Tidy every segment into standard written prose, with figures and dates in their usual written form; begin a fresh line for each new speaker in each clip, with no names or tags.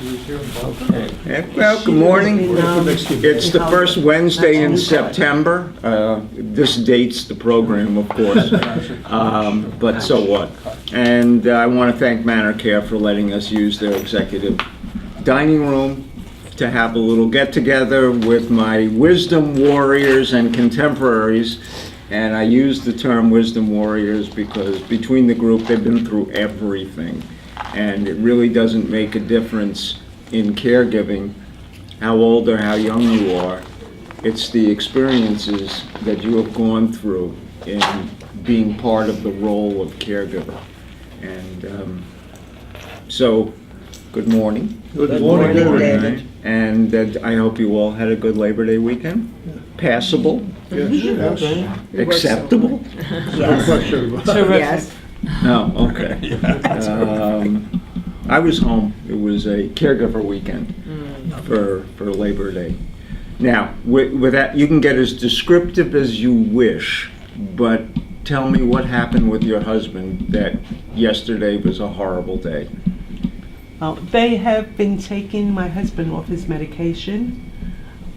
Well, good morning. It's the first Wednesday in September. This dates the program, of course, but so what? And I want to thank Manor Care for letting us use their executive dining room to have a little get-together with my wisdom warriors and contemporaries. And I use the term wisdom warriors because between the group, they've been through everything. And it really doesn't make a difference in caregiving how old or how young you are. It's the experiences that you have gone through in being part of the role of caregiver. And so, good morning.
Good morning,
David. And I hope you all had a good Labor Day weekend. Passable.
Yes.
Acceptable.
Yes.
No, okay. I was home. It was a caregiver weekend for Labor Day. Now, with that, you can get as descriptive as you wish, but tell me what happened with your husband that yesterday was a horrible day.
Well, they have been taking my husband off his medication.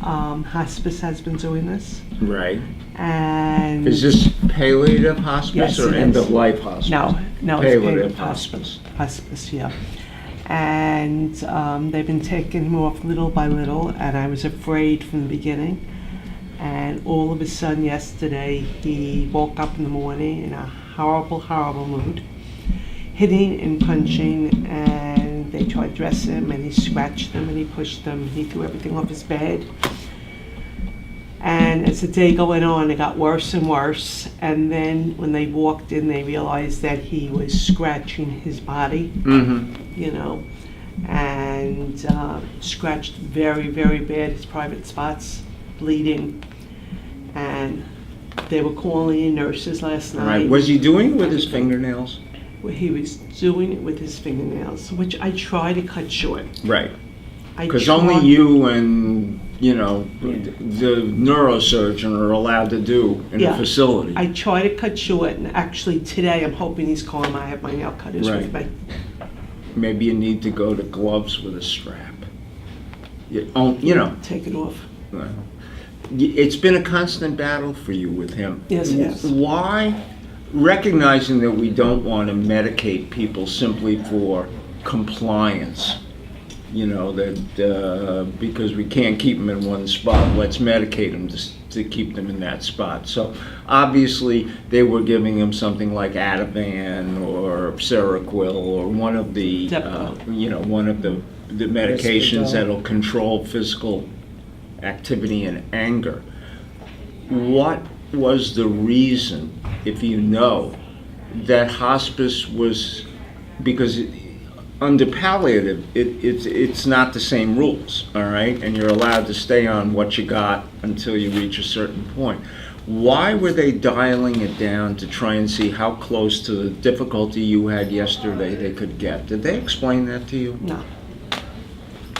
Hospice has been doing this.
Right.
And
Is this palliative hospice
Yes,
or
it is.
end-of-life hospice?
No,
Palliative
it's
hospice.
Hospice, yeah. And they've been taking him off little by little, and I was afraid from the beginning. And all of a sudden yesterday, he woke up in the morning in a horrible, horrible mood, hitting and punching, and they tried to dress him, and he scratched them, and he pushed them, and he threw everything off his bed. And as the day going on, it got worse and worse. And then when they walked in, they realized that he was scratching his body, you know, and scratched very, very bad, his private spots, bleeding. And they were calling in nurses last night.
Right. Was he doing it with his fingernails?
Where he was doing it with his fingernails, which I try to cut short.
Right.
I
Because
try-
only you and, the neurosurgeon are allowed to do in a
Yeah.
facility.
I try to cut short, and actually today I'm hoping he's calm. I have my nail cutters with me.
Maybe you need to go to gloves with a strap. You know,
Take it off.
it's been a constant battle for you with him.
Yes, yes.
Why, recognizing that we don't want to medicate people simply for compliance, because we can't keep them in one spot, let's medicate them to keep them in that spot. So obviously they were giving him something like Ativan or Seroquel or one of the, one of the medications that'll control physical activity and anger. What was the reason, if you know, that hospice was, because under palliative, it's not the same rules, all right? And you're allowed to stay on what you got until you reach a certain point. Why were they dialing it down to try and see how close to the difficulty you had yesterday they could get? Did they explain that to you?
No.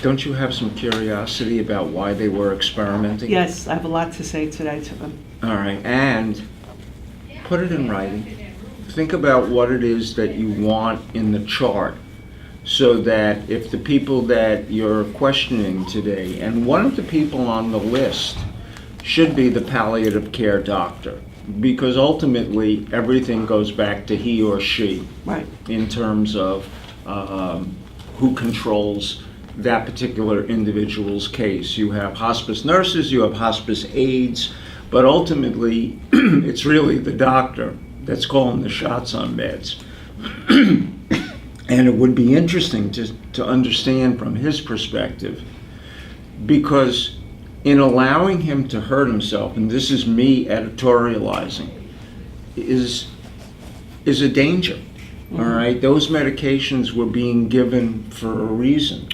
Don't you have some curiosity about why they were experimenting?
Yes, I have a lot to say today to them.
All right, and put it in writing. Think about what it is that you want in the chart, so that if the people that you're questioning today, and one of the people on the list should be the palliative care doctor, because ultimately everything goes back to he or she.
Right.
In terms of who controls that particular individual's case. You have hospice nurses, you have hospice aides, but ultimately it's really the doctor that's calling the shots on meds. And it would be interesting to understand from his perspective, because in allowing him to hurt himself, and this is me editorializing, is a danger. All right, those medications were being given for a reason,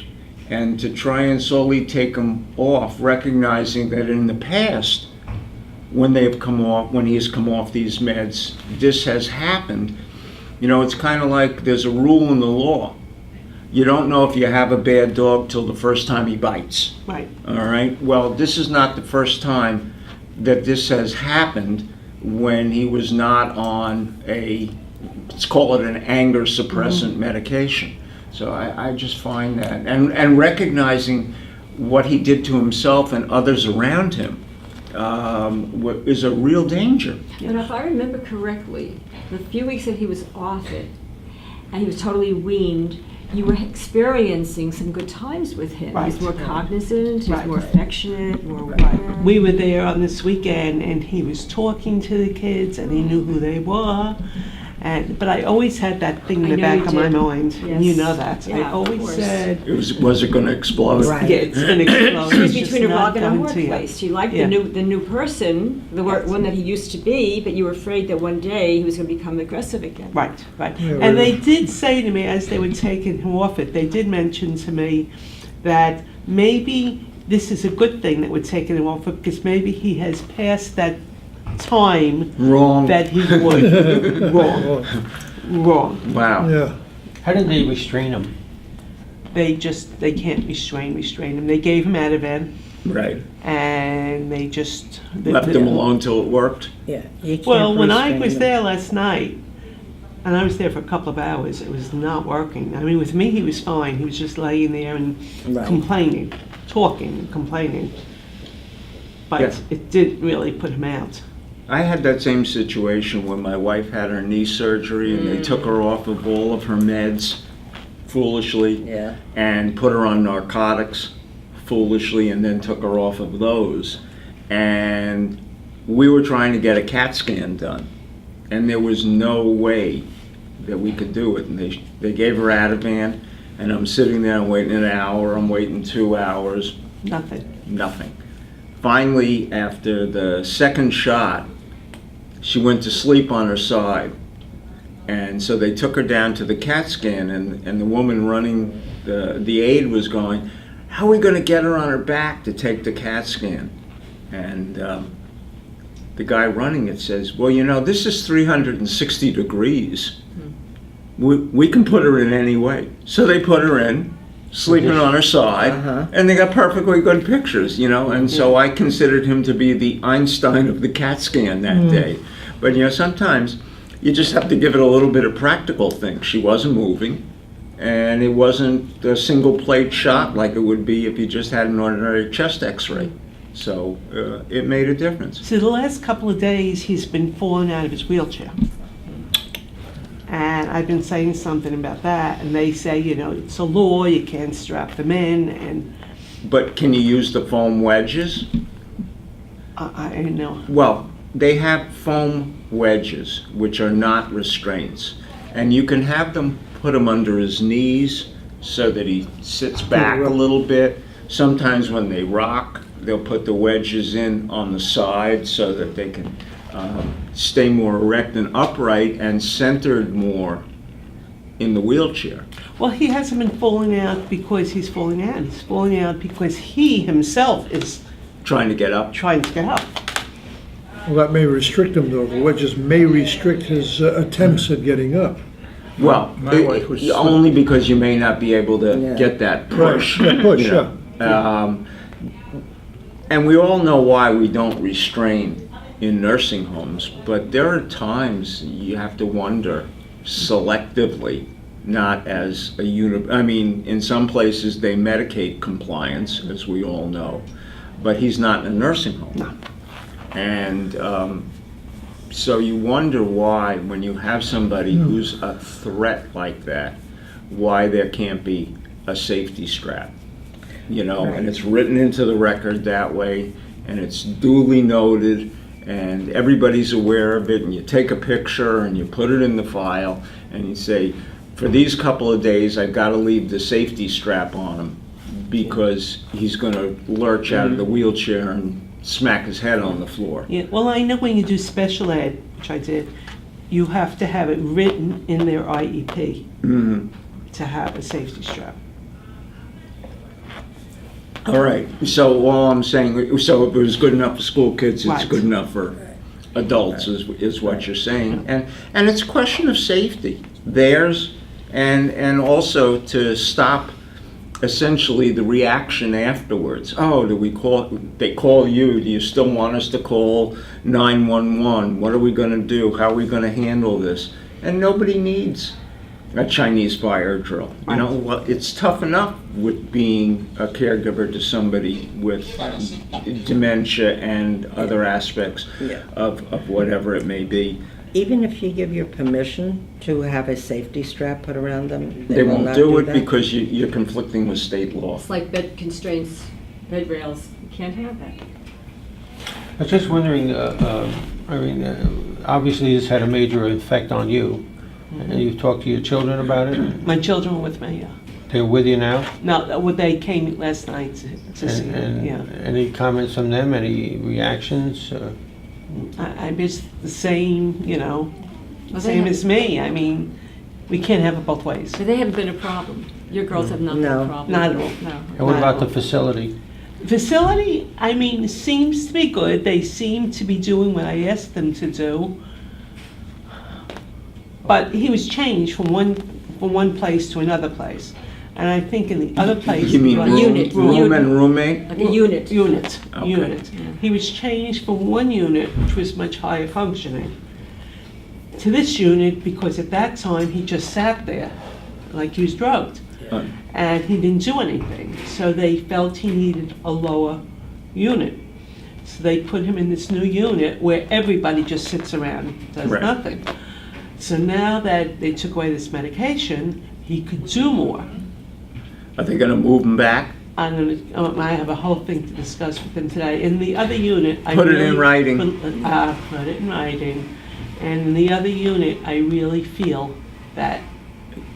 and to try and slowly take them off, recognizing that in the past, when he has come off these meds, this has happened. It's kind of like there's a rule in the law. You don't know if you have a bad dog till the first time he bites.
Right.
All right. Well, this is not the first time that this has happened when he was not on let's call it an anger suppressant medication. So I just find that, and recognizing what he did to himself and others around him is a real danger.
And if I remember correctly, the few weeks that he was off it, and he was totally weaned, you were experiencing some good times with him.
Right.
He was more cognizant, he was
Right.
more affectionate, more
Right.
warm.
We were there on this weekend, and he was talking to the kids, and he knew who they were. But I always had that thing in
I
the
know
back
you
of my
did.
mind.
Yes.
You know that.
Yeah,
I
of
always
course.
said,
Was it going to explode?
Right.
yeah, it's going to explode.
He was
It's just
between a
not
rock and a
coming
hard
to you.
place. You liked
Yeah.
the new person, one that he used to be, but you were afraid that one day he was going to become aggressive again.
Right, right.
Yeah,
And
right.
they did say to me, as they were taking him off it, they did mention to me that maybe this is a good thing that we're taking him off it, because maybe he has passed that time
Wrong.
that he would. Wrong. Wrong.
Wow.
Yeah.
How did they restrain him?
They can't restrain him. They gave him Ativan,
Right.
and they just.
Left him alone till it worked.
Yeah. You can't
Well, when I
restrain
was
them.
there last night, and I was there for a couple of hours, it was not working. I mean, with me, he was fine. He was just laying there and
Right.
complaining, talking and complaining. But
Yeah.
it didn't really put him out.
I had that same situation when my wife had her knee surgery and they took her off of all of her meds foolishly
Yeah.
and put her on narcotics foolishly and then took her off of those. And we were trying to get a CAT scan done and there was no way that we could do it. And they gave her Ativan and I'm sitting there, I'm waiting an hour, I'm waiting 2 hours,
Nothing.
nothing. Finally, after the second shot, she went to sleep on her side. And so they took her down to the CAT scan, and the woman running the aide was going, "How are we going to get her on her back to take the CAT scan?" And the guy running it says, "Well, you know, this is 360 degrees. We can put her in any way." So they put her in, sleeping on her side,
Uh-huh.
and they got perfectly good pictures, you know, and so I considered him to be the Einstein of the CAT scan that day. But, you know, sometimes you just have to give it a little bit of practical things. She wasn't moving, and it wasn't a single plate shot like it would be if you just had an ordinary chest x-ray. So it made a difference.
So the last couple of days, he's been falling out of his wheelchair. And I've been saying something about that, and they say, you know, it's a law, you can't strap them in, and
But can you use the foam wedges?
I don't know.
Well, they have foam wedges, which are not restraints. And you can have them put them under his knees so that he sits back a little bit. Sometimes when they rock, they'll put the wedges in on the side so that they can stay more erect and upright and centered more in the wheelchair.
Well, he hasn't been falling out because he's falling out. He's falling out because he himself is
Trying to get up.
trying to get up.
Well, that may restrict him though. The wedges may restrict his attempts at getting up.
Well,
My wife was-
only because you may not be able to
Yeah.
get that push.
Right, yeah, push,
you know. And we all know why we don't restrain in nursing homes, but there are times you have to wonder selectively, not as a unit. I mean, in some places they medicate compliance, as we all know, but he's not in a nursing home.
No.
And so you wonder why, when you have somebody who's a threat like that, why there can't be a safety strap, you know, and it's written into the record that way, and it's duly noted, and everybody's aware of it, and you take a picture and you put it in the file, and you say, for these couple of days, I've got to leave the safety strap on him because he's going to lurch out of the wheelchair and smack his head on the floor.
Yeah, well, I know when you do special ed, which I did, you have to have it written in their IEP
Mhm.
to have a safety strap.
All right, so all I'm saying, so if it was good enough for school kids, it's
Right.
good enough for adults, is what you're saying. And it's a question of safety, theirs, and also to stop essentially the reaction afterwards. Oh, they call you, do you still want us to call 911? What are we gonna do? How are we gonna handle this? And nobody needs a Chinese fire drill. You know, well, it's tough enough with being a caregiver to somebody with dementia and other aspects
Yeah.
of whatever it may be.
Even if you give your permission to have a safety strap put around them,
They
will
won't
not
do it
that?
because you're conflicting with state law.
It's like bed constraints, bed rails, you can't have that.
I was just wondering, obviously this had a major effect on you. And you've talked to your children about it?
My children were with me, yeah.
They're with you now?
No, they came last night to see me,
And
yeah.
any comments from them, any reactions?
I it's the same, you know,
Well, they
same
have-
as me. I mean, we can't have it both ways.
But they haven't been a problem. Your girls have not been
No,
a problem.
not at all.
No.
And what about the
Wow.
facility?
Facility, I mean, seems to be good. They seem to be doing what I asked them to do. But he was changed from one place to another place. And I think in the other place.
You mean
Well,
room,
unit.
room and roommate?
Like a unit.
Unit,
Okay.
unit. He was changed from one unit, which was much higher functioning, to this unit because at that time he just sat there like he was drugged. And he didn't do anything. So they felt he needed a lower unit. So they put him in this new unit where everybody just sits around, does
Right.
nothing. So now that they took away this medication, he could do more.
Are they gonna move them back?
I have a whole thing to discuss with them today. In the other unit, I
Put it in
really
writing.
Put it in writing. And in the other unit, I really feel that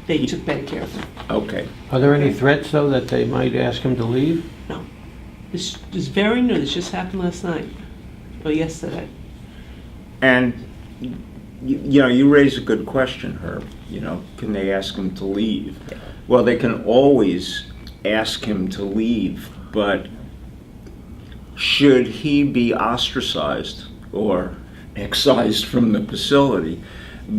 they took better care of him.
Okay.
Are there any threats, though, that they might ask him to leave?
No. This is very new. This just happened last night or yesterday.
And, you know, you raise a good question, Herb. You know, can they ask him to leave? Well, they can always ask him to leave, but should he be ostracized or excised from the facility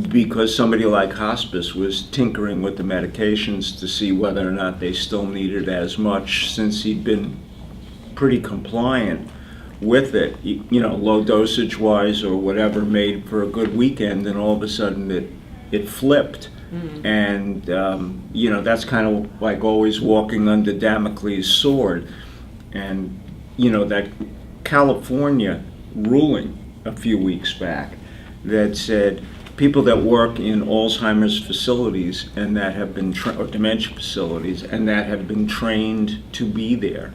because somebody like hospice was tinkering with the medications to see whether or not they still needed as much, since he'd been pretty compliant with it, you know, low dosage wise or whatever, made for a good weekend, and all of a sudden it flipped. And, you know, that's kind of like always walking under Damocles' sword. And, you know, that California ruling a few weeks back that said people that work in Alzheimer's facilities and that have been, or dementia facilities, and that have been trained to be there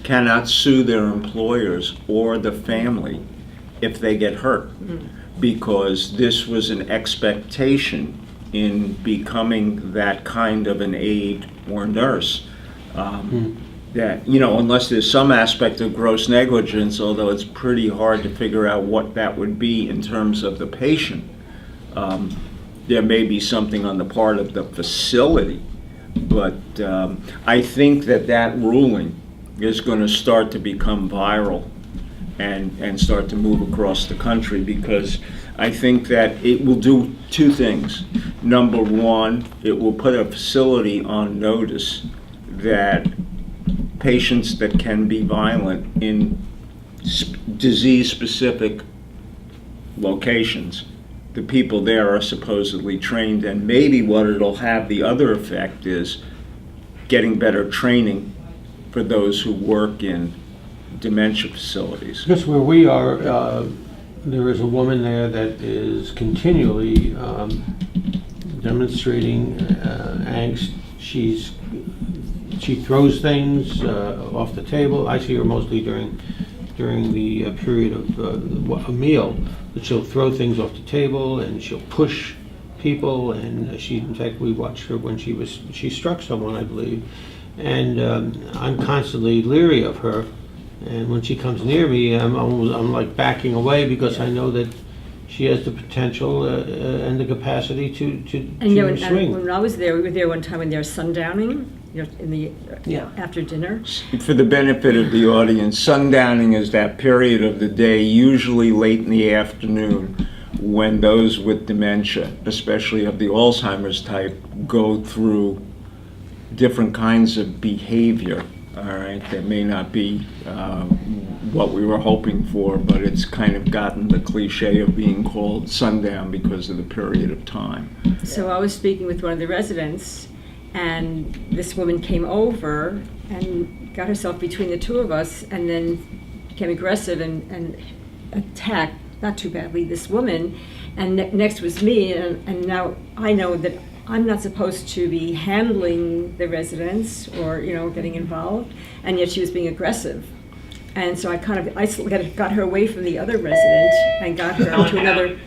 cannot sue their employers or the family if they get hurt, because this was an expectation in becoming that kind of an aide or nurse. That, you know, unless there's some aspect of gross negligence, although it's pretty hard to figure out what that would be in terms of the patient, there may be something on the part of the facility. But I think that ruling is going to start to become viral and start to move across the country, because I think that it will do two things. Number one, it will put a facility on notice that patients that can be violent in disease-specific locations, the people there are supposedly trained, and maybe what it'll have the other effect is getting better training for those who work in dementia facilities.
Because where we are, there is a woman there that is continually demonstrating angst. She throws things off the table. I see her mostly during the period of a meal, that she'll throw things off the table and she'll push people. And in fact, we watched her when she struck someone, I believe. And I'm constantly leery of her. And when she comes near me, I'm like backing away, because I know that she has the potential and the capacity to
And you know,
swing.
when I was there, we were there one time when they were sundowning, you know, in the after dinner.
For the benefit of the audience, sundowning is that period of the day, usually late in the afternoon, when those with dementia, especially of the Alzheimer's type, go through different kinds of behavior, all right, that may not be what we were hoping for, but it's kind of gotten the cliche of being called sundown because of the period of time.
So I was speaking with one of the residents, and this woman came over and got herself between the two of us, and then became aggressive and attacked, not too badly, this woman. And next was me, and now I know that I'm not supposed to be handling the residents or, getting involved, and yet she was being aggressive. And so I kind of got her away from the other resident and got her to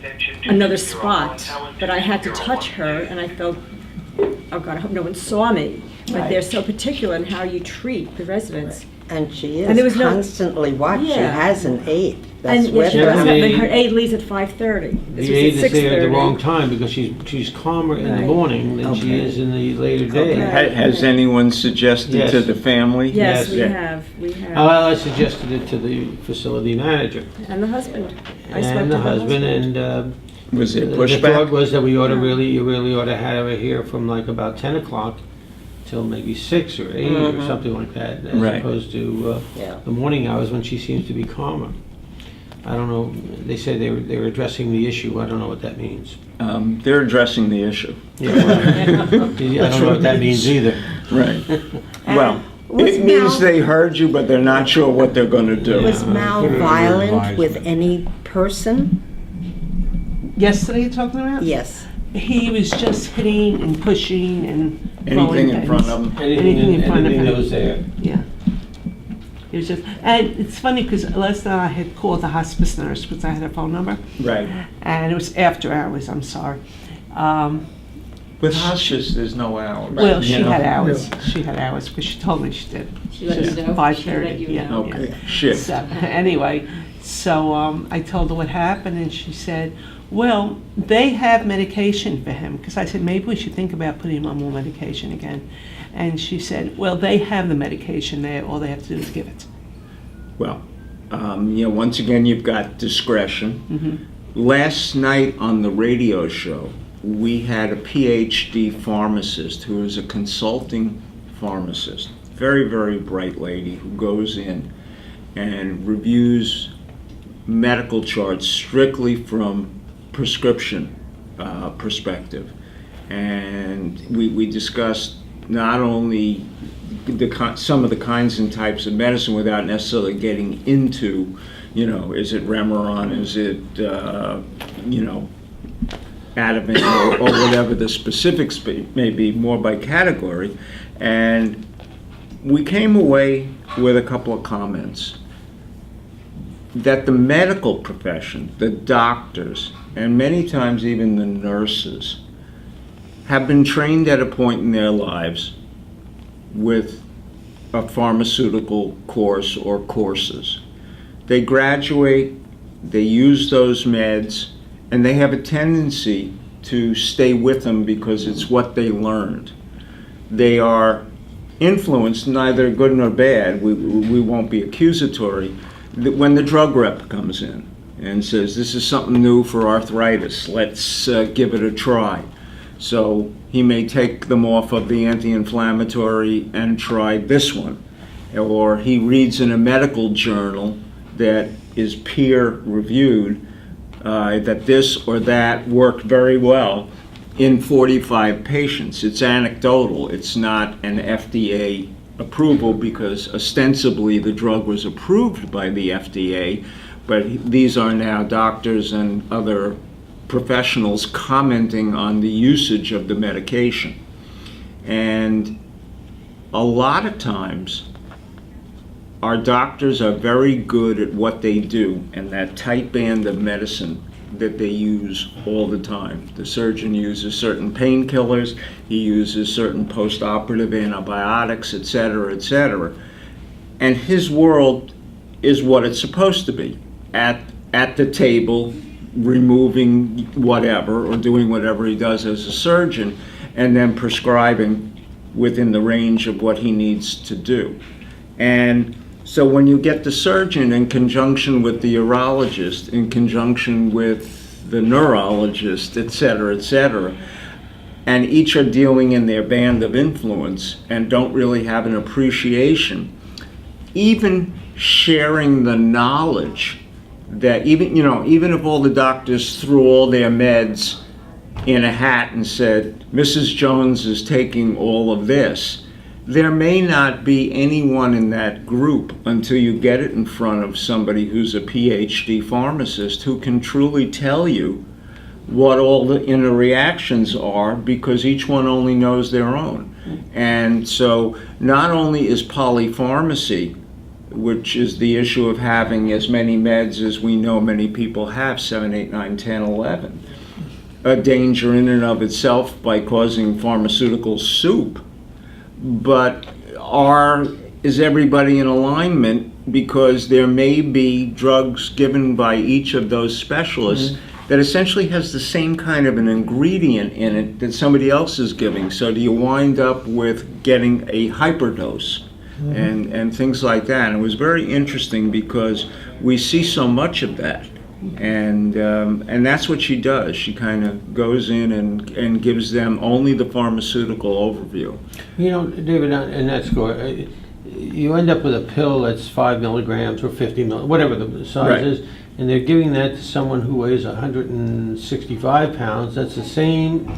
another spot. But I had to touch her, and I felt, oh God, I hope no one saw me. But
Right.
they're so particular in how you treat the residents.
And she
And there
is
was no-
constantly watched. She
Yeah.
has an aide that's
And
with
yet,
Yeah,
her.
they-
her aide leaves at 5:30. This
The
was
aide
at
is there at the
6:30.
wrong time because she's calmer in the
Right.
morning than she
Okay.
is in the later day.
Okay.
Has anyone suggested to
Yes.
the family?
Yes, we
Yeah.
have.
I suggested it to the facility manager
And the husband. I spoke
and
to
the husband, and
Was there
the thought
pushback?
was that we ought to
Yeah.
you really ought to have her here from like about 10 o'clock till maybe 6 or 8 or something like that, as
Right.
opposed to
Yeah.
the morning hours when she seems to be calmer. I don't know, they say they were addressing the issue, I don't know what that means.
They're addressing the issue.
Yeah, well, I don't know what that means either.
Right. Well,
was
it means
Mal-
they heard you, but they're not sure what they're going to do.
Was Mal violent with any person?
Yesterday you're talking about?
Yes.
He was just hitting and pushing and
Anything
throwing
in front
things.
of them?
Anything in front of
Anything
him.
that was there.
Yeah. It was just, and it's funny because last night I had called the hospice nurse because I had her phone number,
Right.
and it was after hours, I'm sorry.
With hospice, there's no hours.
Well,
you
she
know?
had hours. She had hours because she told me she did.
She let you know? She let
5:30,
you
yeah.
know?
Okay, shit.
So, anyway, I told her what happened, and she said, well, they have medication for him, because I said, maybe we should think about putting him on more medication again. And she said, well, they have the medication there, all they have to do is give it.
Well, once again, you've got discretion.
Mm-hmm.
Last night on the radio show, we had a PhD pharmacist who is a consulting pharmacist, very, very bright lady who goes in and reviews medical charts strictly from prescription perspective. And we discussed not only some of the kinds and types of medicine without necessarily getting into, is it Remeron, is it, Ativan, or whatever the specifics may be, more by category. And we came away with a couple of comments that the medical profession, the doctors, and many times even the nurses, have been trained at a point in their lives with a pharmaceutical course or courses. They graduate, they use those meds, and they have a tendency to stay with them because it's what they learned. They are influenced, neither good nor bad, we won't be accusatory, when the drug rep comes in and says, this is something new for arthritis, let's give it a try. So he may take them off of the anti-inflammatory and try this one. Or he reads in a medical journal that is peer reviewed that this or that worked very well in 45 patients. It's anecdotal, it's not an FDA approval because ostensibly the drug was approved by the FDA, but these are now doctors and other professionals commenting on the usage of the medication. And a lot of times, our doctors are very good at what they do and that tight band of medicine that they use all the time. The surgeon uses certain painkillers, he uses certain post-operative antibiotics, etc., etc. And his world is what it's supposed to be, at the table, removing whatever or doing whatever he does as a surgeon, and then prescribing within the range of what he needs to do. And so when you get the surgeon in conjunction with the urologist, in conjunction with the neurologist, et cetera, and each are dealing in their band of influence and don't really have an appreciation, even sharing the knowledge that even if all the doctors threw all their meds in a hat and said, Mrs. Jones is taking all of this, there may not be anyone in that group until you get it in front of somebody who's a PhD pharmacist who can truly tell you what all the inner reactions are, because each one only knows their own. And so not only is polypharmacy, which is the issue of having as many meds as we know many people have, 7, 8, 9, 10, 11, a danger in and of itself by causing pharmaceutical soup, but is everybody in alignment? Because there may be drugs given by each of those specialists that essentially has the same kind of an ingredient in it that somebody else is giving. So do you wind up with getting a hyperdose and things like that? And it was very interesting because we see so much of that. And that's what she does. She kind of goes in and gives them only the pharmaceutical overview.
You know, David, and that's good. You end up with a pill that's 5 milligrams or 50 milligrams, whatever the size
Right.
is, and they're giving that to someone who weighs 165 pounds. That's the same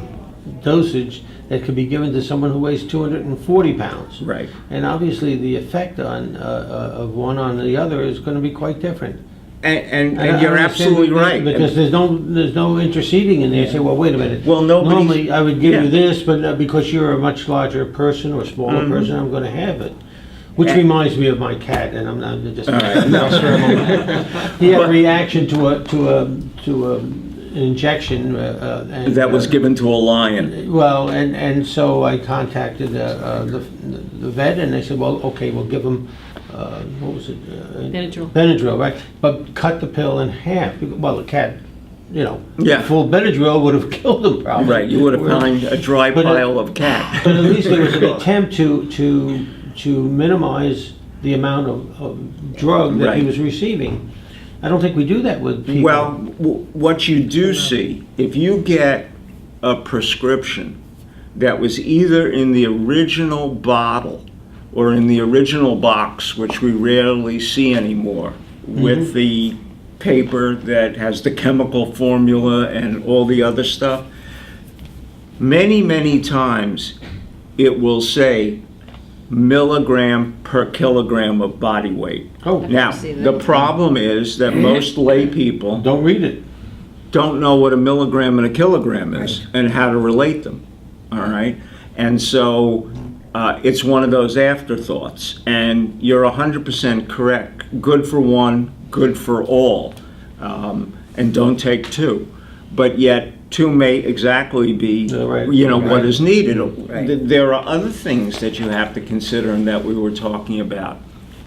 dosage that could be given to someone who weighs 240 pounds.
Right.
And obviously the effect of one on the other is going to be quite different.
And
I
you're
understand
absolutely right.
Because there's no interceding in there. You say, well, wait a minute.
Well,
Normally I would give
yeah.
you this, but because you're a much larger person or smaller person, I'm going to have it. Which reminds me of my cat, and I'm not just.
All right, no.
He had a reaction to an injection, and
That was given to a lion.
Well, and so I contacted the vet, and they said, well, okay, we'll give him. What was it?
Benadryl.
Benadryl, right? But cut the pill in half. Well, the cat,
Yeah.
full Benadryl would have killed him probably.
Right, you would have found a dry
But,
pile of cat.
But at least there was an attempt to minimize the amount of drug that he
Right.
was receiving. I don't think we do that with people.
Well, what you do see, if you get a prescription that was either in the original bottle or in the original box, which we rarely see anymore, with the paper that has the chemical formula and all the other stuff, many, many times it will say milligram per kilogram of body weight.
Oh,
Now,
see that.
the problem is that most lay people
don't read it.
don't know what a milligram and a kilogram is and how to relate them, all right? And so it's one of those afterthoughts. And you're 100% correct. Good for one, good for all. And don't take two. But yet, two may exactly be,
Right.
what is needed.
Right.
There are other things that you have to consider and that we were talking about.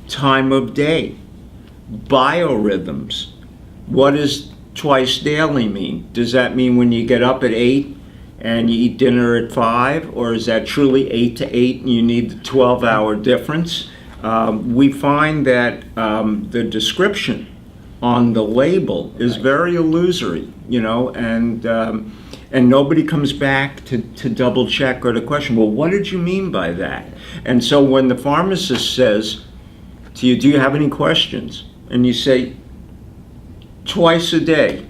Time of day, biorhythms. What does twice daily mean? Does that mean when you get up at 8 and you eat dinner at 5, or is that truly 8 to 8 and you need the 12-hour difference? We find that the description on the label is very illusory, and nobody comes back to double check or to question, well, what did you mean by that? And so when the pharmacist says to you, do you have any questions? And you say, twice a day,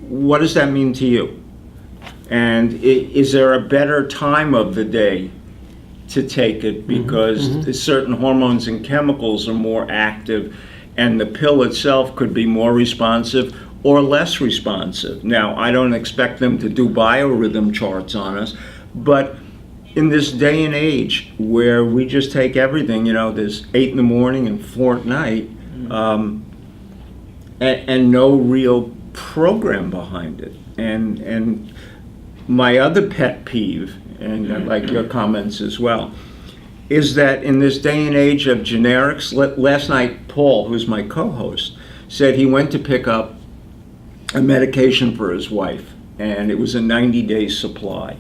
what does that mean to you? And is there a better time of the day to take it because certain hormones and chemicals are more active and the pill itself could be more responsive or less responsive? Now, I don't expect them to do biorhythm charts on us, but in this day and age where we just take everything, there's 8 in the morning and 4 at night, and no real program behind it. And my other pet peeve, and I'd like your comments as well, is that in this day and age of generics, last night Paul, who's my co-host, said he went to pick up a medication for his wife, and it was a 90-day supply.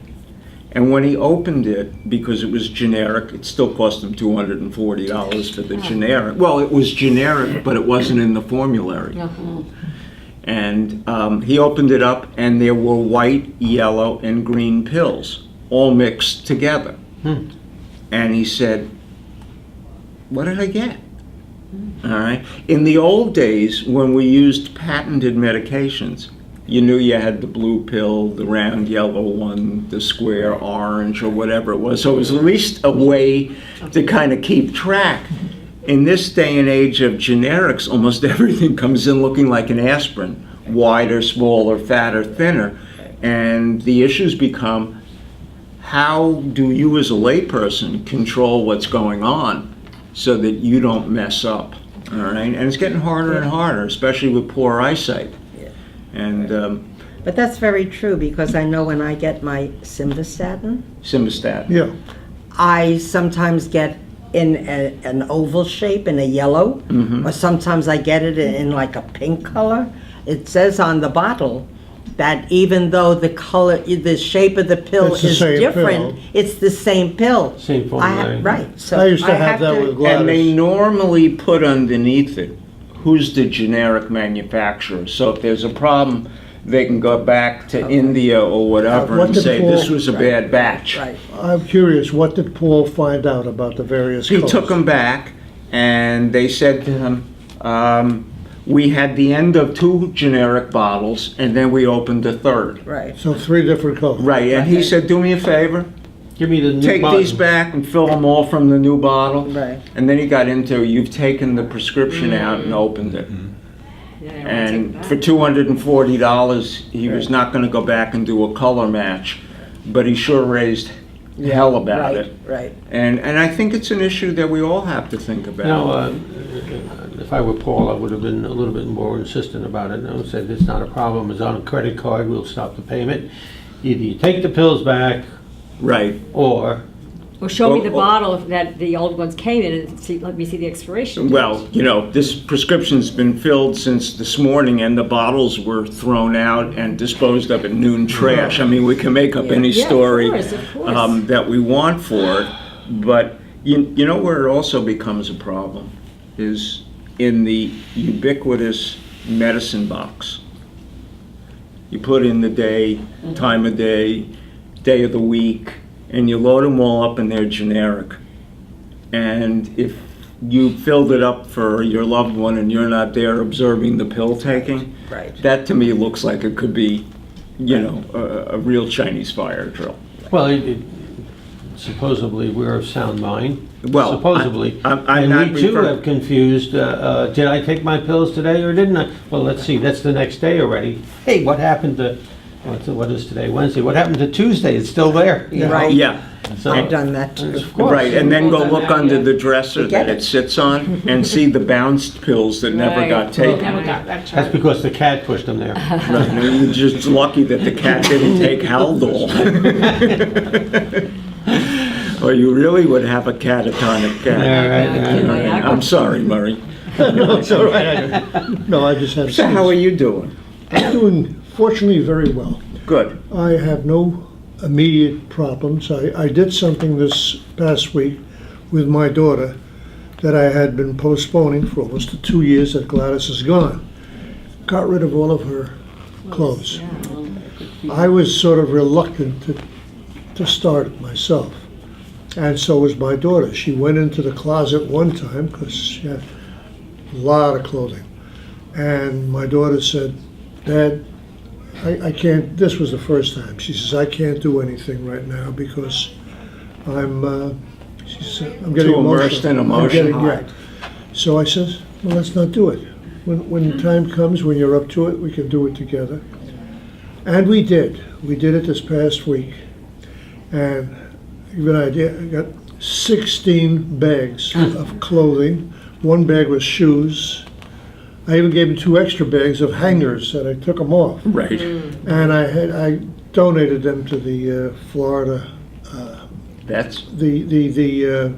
And when he opened it, because it was generic, it still cost him $240 for the generic. Well, it was generic, but it wasn't in the formulary. And he opened it up, and there were white, yellow, and green pills, all mixed together. And he said, what did I get? All right? In the old days, when we used patented medications, you knew you had the blue pill, the round yellow one, the square orange, or whatever it was. So it was at least a way to kind of keep track. In this day and age of generics, almost everything comes in looking like an aspirin, wider, smaller, fatter, thinner. And the issues become, how do you as a layperson control what's going on so that you don't mess up? All right? And it's getting harder and harder, especially with poor eyesight. And
But that's very true, because I know when I get my simvastatin,
simvastatin.
Yeah,
I sometimes get in an oval shape, in a yellow, or sometimes I get it in like a pink color. It says on the bottle that even though the color, the shape of the pill
It's the
is
same
different,
pill.
it's the same pill.
Same formula.
Right, so
I used to have that
to-
with Gladys.
And they normally put underneath it, who's the generic manufacturer. So if there's a problem, they can go back to India or whatever
What
and
did
say,
Paul-
this was a bad batch.
Right.
I'm curious, what did Paul find out about the various
He
colors?
took them back, and they said to him, we had the end of 2 generic bottles, and then we opened a third.
Right.
So 3 different colors.
Right, and he said, do me a favor,
Give me the new
take
button.
these back and fill them all from the new bottle.
Right.
And then he got into, you've taken the prescription out and opened it.
Yeah, I don't wanna take
And
that.
for $240, he was not gonna go back and do a color match, but he sure raised hell about
Right,
it.
right.
And I think it's an issue that we all have to think about.
Now, if I were Paul, I would have been a little bit more insistent about it. I would have said, it's not a problem, it's on a credit card, we'll stop the payment. Either you take the pills back,
Right.
or
Or show me the
Well,
bottle that the old ones came in and see, let me see the expiration date.
Well, you know, this prescription's been filled since this morning, and the bottles were thrown out and disposed of in noon trash. I mean, we can make up any
Yeah, of
story
course, of course.
that we want for it, but you know where it also becomes a problem is in the ubiquitous medicine box. You put in the day, time of day of the week, and you load them all up and they're generic. And if you filled it up for your loved one and you're not there observing the pill taking,
Right.
that to me looks like it could be, you know, a real Chinese fire drill.
well, supposedly we're of sound mind.
Well,
Supposedly.
I'm
And
not
we too
refer-
have confused, did I take my pills today or didn't I? Well, let's see, that's the next day already. Hey, what happened to, what is today, Wednesday? What happened to Tuesday? It's still there. you know?
Right.
Yeah,
So-
I've done that too.
Of course.
right, and then go look under the dresser
Forget
that it
it.
sits on and see the bounced pills that never got taken.
That's because the cat pushed them there.
Right, and you're just lucky that the cat didn't take Haldol. Or you really would have a catatonic cat.
All right.
I'm sorry, Murray.
No, it's all right. No, I just had.
So how are you doing?
I'm doing, fortunately, very well.
Good.
I have no immediate problems. I did something this past week with my daughter that I had been postponing for almost 2 years that Gladys is gone. Got rid of all of her clothes. I was sort of reluctant to start it myself. And so was my daughter. She went into the closet one time because she had a lot of clothing. And my daughter said, Dad, I can't, this was the first time. She says, I can't do anything right now because she said, I'm getting
Too immersed in
emotional.
emotion.
I'm getting- yeah. So I says, well, let's not do it. When the time comes, when you're up to it, we can do it together. And we did. We did it this past week. And to give you an idea, I got 16 bags of clothing. One bag was shoes. I even gave him 2 extra bags of hangers that I took them off.
Right.
And I donated them to the Florida,
That's,
what do you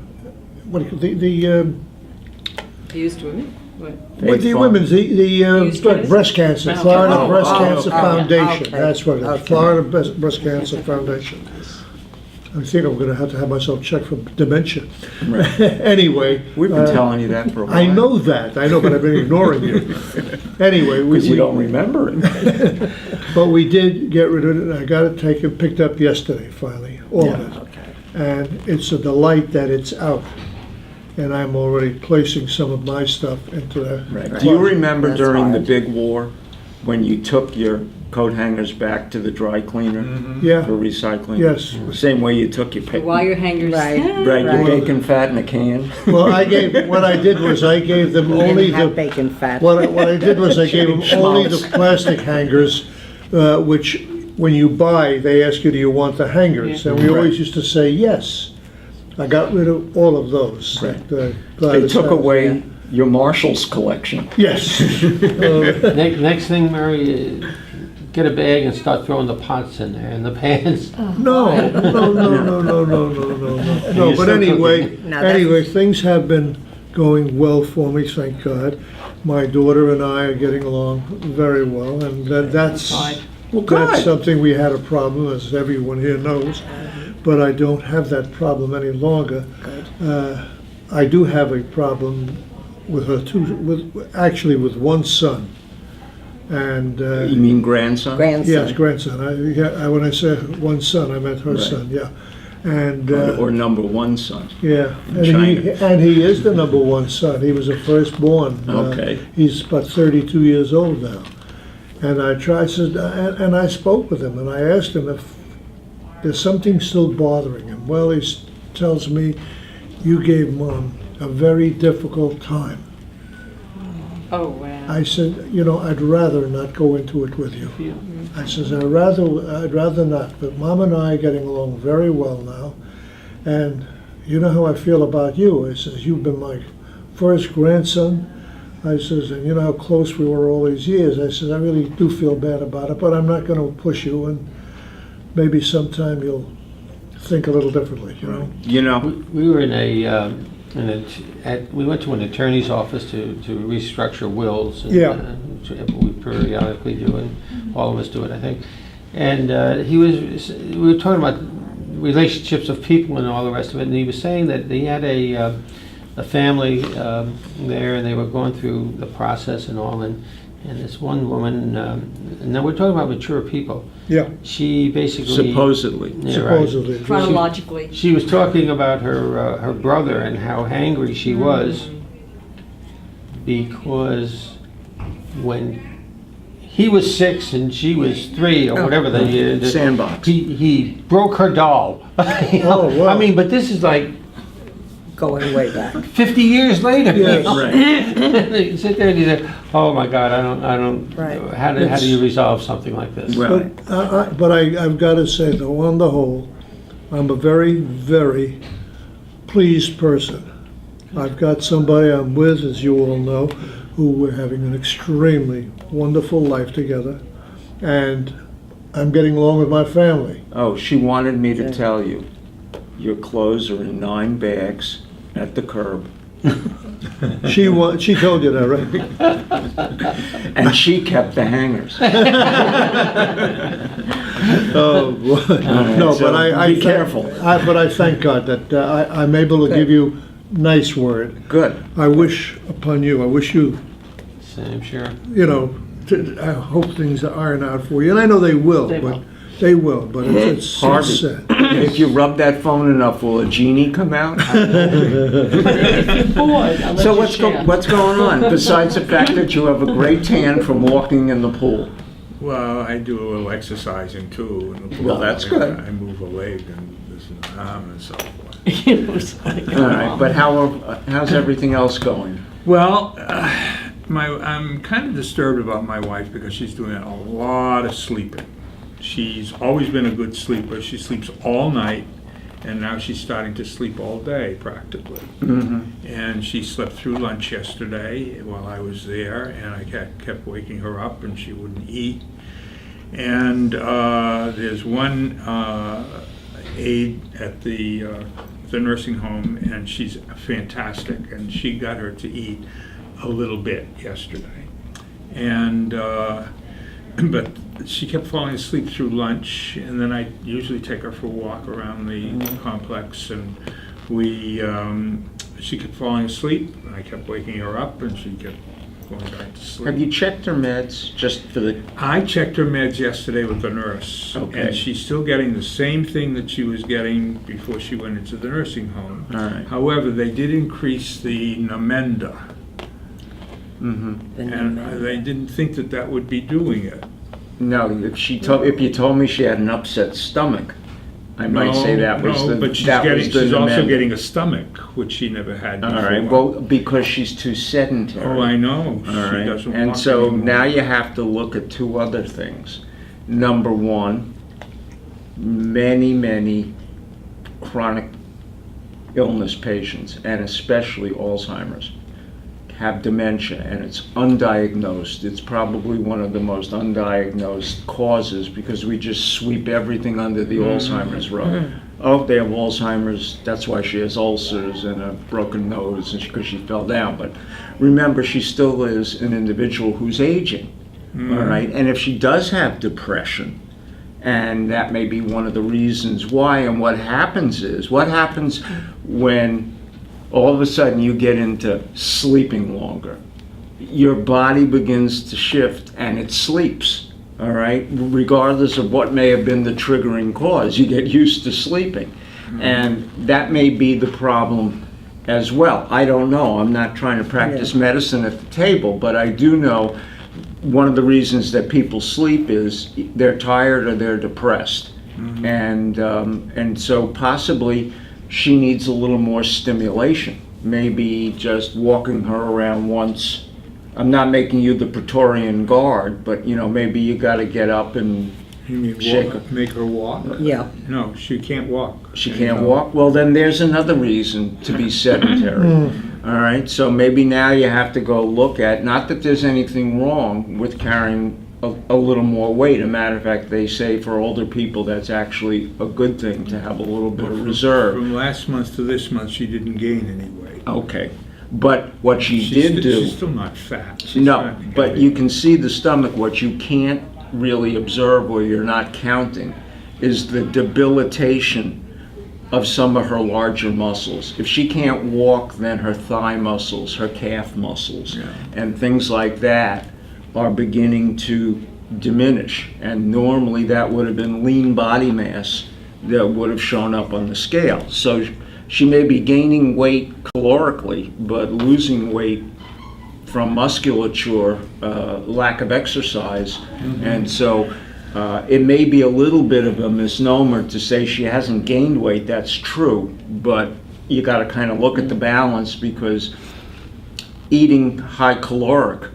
call
Used women? What?
the women's,
Used kids?
breast cancer,
Oh,
Florida
oh,
Breast
oh,
Cancer
okay.
Foundation.
Okay.
That's what it is,
Okay.
Florida Breast Cancer Foundation. I think I'm gonna have to have myself checked for dementia.
right.
Anyway.
We've been telling you that for a while.
I know, but I've been ignoring you. Anyway,
Because you don't remember it.
but we did get rid of it, and I got it picked up yesterday, finally, all of
Yeah.
it. And it's a delight that it's out. and I'm already placing some of my stuff into that.
Right. Do you remember
That's
during the
hard.
big war, when you took your coat hangers back to the dry cleaner
Yeah,
for recycling?
yes.
Same way you took your
The wire hangers.
Right.
Right, your
Right.
bacon fat in a can?
Well, what I did was I gave them
We
only
didn't have
the,
bacon fat.
what I did was I gave them only the plastic hangers, which, when you buy, they ask you, do you want the hangers? And we always used to say, yes. I got rid of all of those.
Right.
Glad
They
it's
took
out.
away your Marshall's collection.
Yes.
Next thing, Mary, get a bag and start throwing the pots in there and the pans.
No, no.
you're
But
still
anyway,
cooking.
Now that's-
anyway, things have been going well for me, thank God. My daughter and I are getting along very well, and that's
Well, good.
that's something we had a problem, as everyone here knows. But I don't have that problem any longer. I do have a problem with her actually with one son, and.
You mean grandson?
Grandson.
Yes, grandson. When I say one son, I meant her
Right.
son, yeah. And,
Or number one son?
yeah,
in China.
and he is the number one son. He was a firstborn.
Okay.
He's about 32 years old now. And I spoke with him, and I asked him if there's something still bothering him. Well, he tells me, you gave Mom a very difficult time.
Oh, wow.
I said, I'd rather not go into it with you. I says, I'd rather not, but Mom and I are getting along very well now, and you know how I feel about you. I says, you've been my first grandson. I says, and you know how close we were all these years. I says, I really do feel bad about it, but I'm not going to push you, and maybe sometime you'll think a little differently,
You know,
We were we went to an attorney's office to restructure wills. And,
Yeah.
We periodically do, and all of us do it, I think. And we were talking about relationships of people and all the rest of it, and he was saying that he had a family there, and they were going through the process and all, and this one woman, and now we're talking about mature people.
Yeah,
She basically
supposedly.
Yeah, right.
supposedly.
Chronologically.
She was talking about her brother and how angry she was because when he was 6 and she was 3 or whatever the year,
Sandbox.
he broke her doll.
Oh, wow.
I mean, but this is like
Going way back.
50 years later.
Yes.
Right.
You sit there and you say, "Oh my God, I don't.
Right.
How do you resolve something like this?"
Right.
But I've got to say, though, on the whole, I'm a very, very pleased person. I've got somebody I'm with, as you all know, who we're having an extremely wonderful life together, and I'm getting along with my family.
Oh, she wanted me to tell you, your clothes are in 9 bags at the curb.
She told you that, right?
And she kept the hangers.
Oh, boy. No,
so
but I
be careful.
But I thank God that I'm able to give you nice word.
Good.
I wish upon you, I wish you,
Same, sure.
I hope things iron out for you, and I know they will, but they will, but it's
Harvey,
sad.
if you rub that phone enough, will a genie come out? So what's going on, besides the fact that you have a great tan from walking in the pool?
Well, I do a little exercising too in the pool.
Well, that's good.
I move a leg and this and arm and so forth.
All right, but how's everything else going?
Well, I'm kind of disturbed about my wife because she's doing a lot of sleeping. She's always been a good sleeper. She sleeps all night, and now she's starting to sleep all day practically.
Mm-hmm.
And she slept through lunch yesterday while I was there, and I kept waking her up, and she wouldn't eat. And there's one aide at the nursing home, and she's fantastic, and she got her to eat a little bit yesterday. And but she kept falling asleep through lunch, and then I usually take her for a walk around the complex, and she kept falling asleep, and I kept waking her up, and she kept going back to sleep.
Have you checked her meds, just for the,
I checked her meds yesterday with the nurse,
Okay.
and she's still getting the same thing that she was getting before she went into the nursing home.
all right.
However, they did increase the Namenda,
Mm-hmm.
and they didn't think that that would be doing it.
No, if you told me she had an upset stomach, I might say that was the,
but she's
that was the
she's also
Namenda.
getting a stomach, which she never had before.
All right, well, because she's too sedentary.
Oh, I know.
All
She
right,
doesn't
and
walk
so
anymore.
now you have to look at two other things. Number one, many chronic illness patients, and especially Alzheimer's, have dementia, and it's undiagnosed. It's probably one of the most undiagnosed causes because we just sweep everything under the Alzheimer's rug. Oh, they have Alzheimer's, that's why she has ulcers and a broken nose, and because she fell down. But remember, she still is an individual who's aging, all right? And if she does have depression, and that may be one of the reasons why, and what happens when all of a sudden you get into sleeping longer? Your body begins to shift and it sleeps, all right? Regardless of what may have been the triggering cause, you get used to sleeping. And that may be the problem as well. I don't know. I'm not trying to practice medicine at the table, but I do know one of the reasons that people sleep is they're tired or they're depressed. And so possibly she needs a little more stimulation. Maybe just walking her around once. I'm not making you the Praetorian Guard, but maybe you got to get up and
You mean
shake
walk, make her walk?
Yeah.
No, she can't walk.
she can't walk. Well, then there's another reason to be sedentary. All right, so maybe now you have to go look at, not that there's anything wrong with carrying a little more weight. As a matter of fact, they say for older people that's actually a good thing to have a little bit of reserve.
From last month to this month, she didn't gain any weight.
Okay, but what she
She's
did do,
She's still not fat. She's
no,
not
but
heavy.
you can see the stomach. What you can't really observe or you're not counting is the debilitation of some of her larger muscles. If she can't walk, then her thigh muscles, her calf muscles, and things like that are beginning to diminish. And normally that would have been lean body mass that would have shown up on the scale. So she may be gaining weight calorically, but losing weight from musculature, lack of exercise. And so it may be a little bit of a misnomer to say she hasn't gained weight. That's true, but you got to kind of look at the balance, because eating high caloric,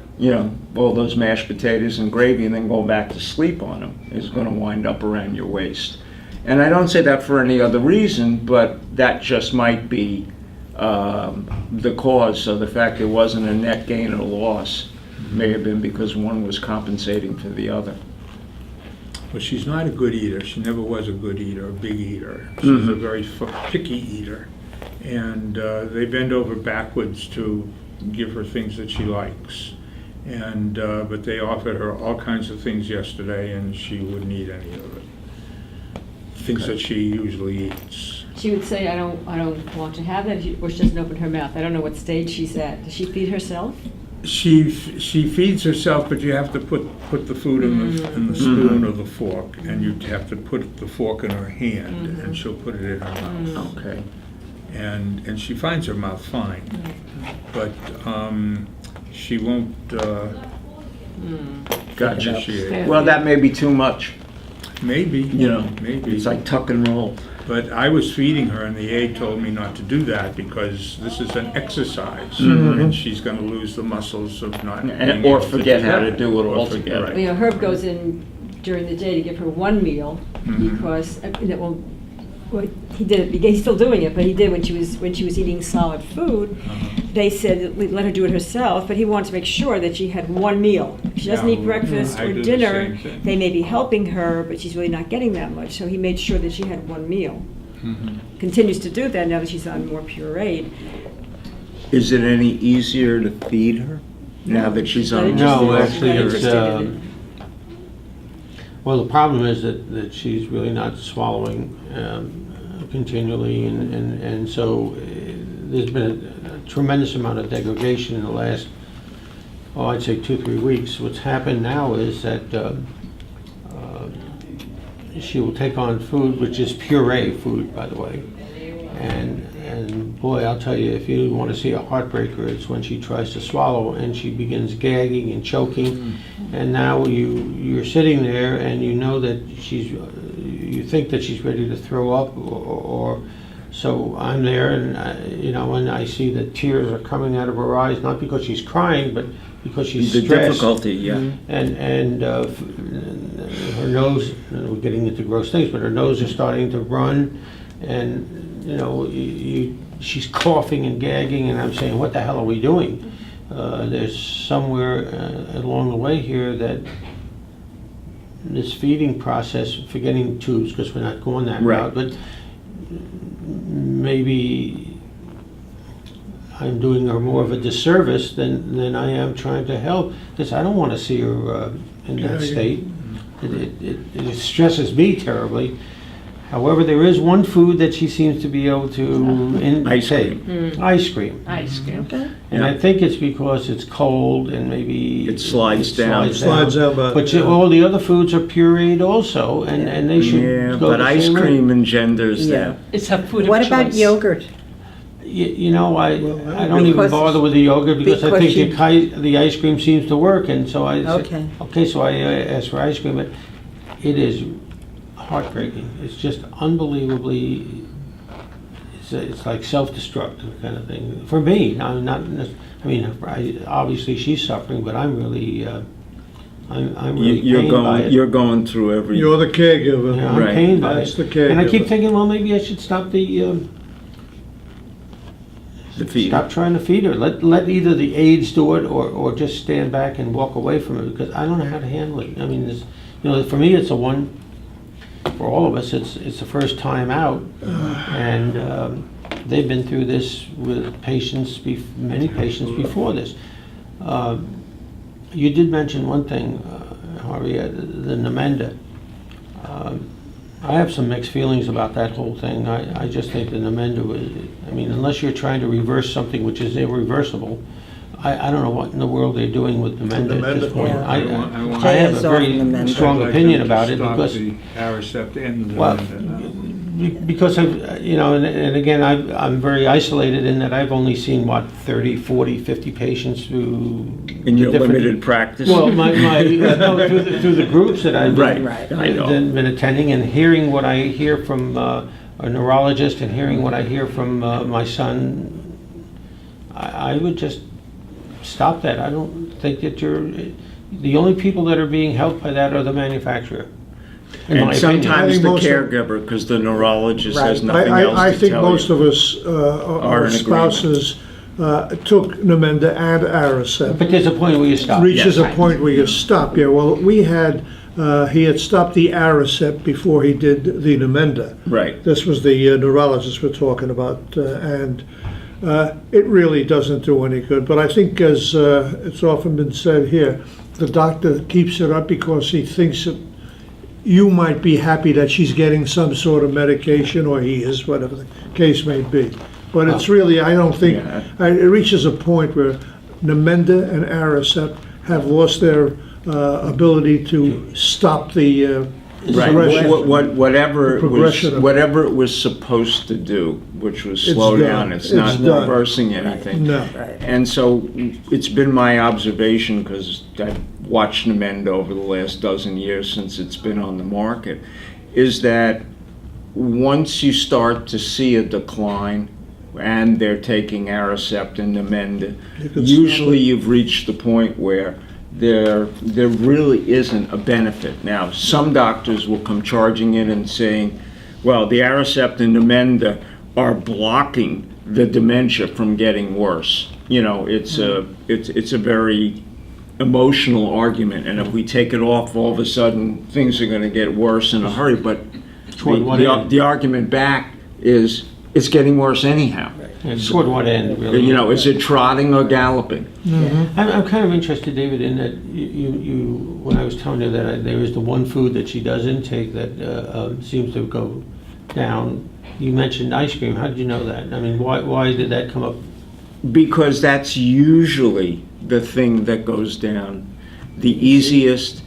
all those mashed potatoes and gravy and then go back to sleep on them is going to wind up around your waist. And I don't say that for any other reason, but that just might be the cause. So the fact it wasn't a net gain or loss may have been because one was compensating for the other.
But she's not a good eater. She never was a good eater, a big eater. She's a very picky eater. And they bend over backwards to give her things that she likes. And but they offered her all kinds of things yesterday, and she wouldn't eat any of it. Things that she usually eats.
She would say, I don't want to have that, or she doesn't open her mouth. I don't know what stage she's at. Does she feed herself?
She feeds herself, but you have to put the food in the spoon or the fork, and you have to put the fork in her hand, and she'll put it in her mouth.
Okay.
And she finds her mouth fine, but she won't
Gotcha.
initiate.
Well, that may be too much.
Maybe, maybe.
It's like tuck and roll.
But I was feeding her, and the aide told me not to do that because this is an exercise, and she's going to lose the muscles of not being
Or
able to
forget how to
that.
do it
Or
altogether.
right.
Well, Herb goes in during the day to give her one meal because he did it. He's still doing it, but he did when she was eating solid food. They said let her do it herself, but he wanted to make sure that she had one meal. If she doesn't eat breakfast
I
or
do the
dinner,
same thing.
they may be helping her, but she's really not getting that much. So he made sure that she had one meal. Continues to do that now that she's on more pureed.
Is it any easier to feed her now that she's on?
No,
Interested-
actually,
not
it's,
interested in
well, the problem is that she's really not swallowing continually, and so there's been a tremendous amount of degradation in the last I'd say 2-3 weeks. What's happened now is that she will take on food, which is puree food, by the way. And boy, I'll tell you, if you want to see a heartbreaker, it's when she tries to swallow and she begins gagging and choking. And now you're sitting there and you know that you think that she's ready to throw up, or so I'm there, and and I see that tears are coming out of her eyes, not because she's crying, but because she's
The
stressed.
difficulty, yeah.
And her nose, we're getting into gross things, but her nose is starting to run, and she's coughing and gagging, and I'm saying, what the hell are we doing? There's somewhere along the way here that this feeding process, forgetting tubes, because we're not going that
Right.
route, but maybe I'm doing her more of a disservice than I am trying to help, because I don't want to see her in that state. It stresses me terribly. However, there is one food that she seems to be able to
Ice
intake.
cream.
Ice cream.
Ice cream.
And I think it's because it's cold and maybe
It slides down.
Slides out,
But all the other foods are pureed also, and they should
Yeah,
go
but
the
ice
same way.
cream engenders
Yeah.
that.
It's her food of
What about
choice.
yogurt?
I don't even
Because-
bother with the yogurt because I
because
think the ice cream seems to work, and so I
Okay.
so I asked for ice cream, but it is heartbreaking. It's just unbelievably. It's like self-destructive kind of thing for me. I'm not. I mean, obviously she's suffering, but I'm really. I'm really pained by it.
You're going through every.
You're the caregiver.
Yeah, I'm
Right.
pained by
That's
it.
the caregiver.
And I keep thinking, well, maybe I should stop
feeding.
Stop trying to feed her. Let either the aides do it or just stand back and walk away from it, because I don't know how to handle it. I mean, for me, it's for all of us, it's the first time out, and they've been through this with many patients before this. You did mention one thing, Harvey, the Namenda. I have some mixed feelings about that whole thing. I just think the Namenda unless you're trying to reverse something which is irreversible, I don't know what in the world they're doing with Namenda at this point.
Yeah.
I have
Jay is
a
off
very
Namenda.
strong opinion about it
Stop
because,
the Aricept and
well, because and again, I'm very isolated in that I've only seen, 30, 40, 50 patients through...
In your
different-
limited practice.
Well, through the groups that I've
Right, I know.
been attending, and hearing what I hear from a neurologist and hearing what I hear from my son, I would just stop that. I don't think that the only people that are being helped by that are the manufacturer. In my
And
opinion.
sometimes
I think
the
most of-
caregiver, because the neurologist has
Right.
nothing else to tell
I think most
you.
of us,
Are
our
in
spouses, took Namenda and Aricept.
But there's a point where you stop.
Reaches
Yes.
a point where you stop. Yeah, well, he had stopped the Aricept before he did the Namenda.
Right.
This was the neurologist we're talking about, and it really doesn't do any good. But I think, as it's often been said here, the doctor keeps it up because he thinks that you might be happy that she's getting some sort of medication, or he is, whatever the case may be. But it's really, I don't think,
Yeah.
it reaches a point where Namenda and Aricept have lost their ability to stop the
Right,
progression.
whatever
The progression of-
whatever it was supposed to do, which was
It's
slow
done.
down, it's
It's
not
done.
reversing anything.
No.
And so it's been my observation, because I've watched Namenda over the last dozen years since it's been on the market, is that once you start to see a decline and they're taking Aricept and Namenda,
You can
usually
stop it.
you've reached the point where there really isn't a benefit. Now, some doctors will come charging in and saying, well, the Aricept and Namenda are blocking the dementia from getting worse. It's a very emotional argument, and if we take it off, all of a sudden things are going to get worse in a hurry. But
Toward what end?
the argument back is it's getting worse anyhow.
And toward what end, really?
Is it trotting or galloping?
I'm kind of interested, David, in that you when I was telling you that there is the one food that she does intake that seems to go down. You mentioned ice cream. How did you know that? I mean, why did that come up?
Because that's usually the thing that goes down the easiest,